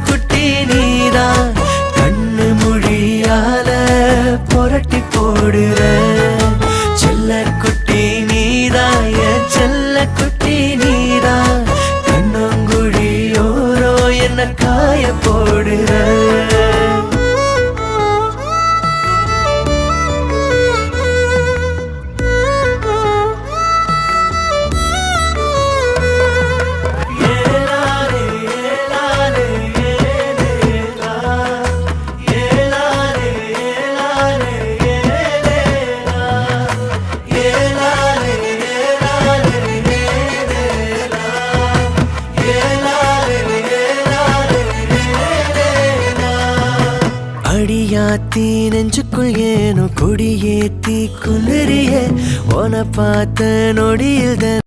குட்டி நீதான் கண்ணு மொழியால புரட்டி போடுற செல்ல குட்டி நீதான் என் செல்ல குட்டி நீதான் கண்ணங்குழியோரோ என்ன காய போடுற அடியாத்தி நெஞ்சுக்குள் ஏனோ கொடியேத்தி குளிரியே உன பார்த்த நொடியில்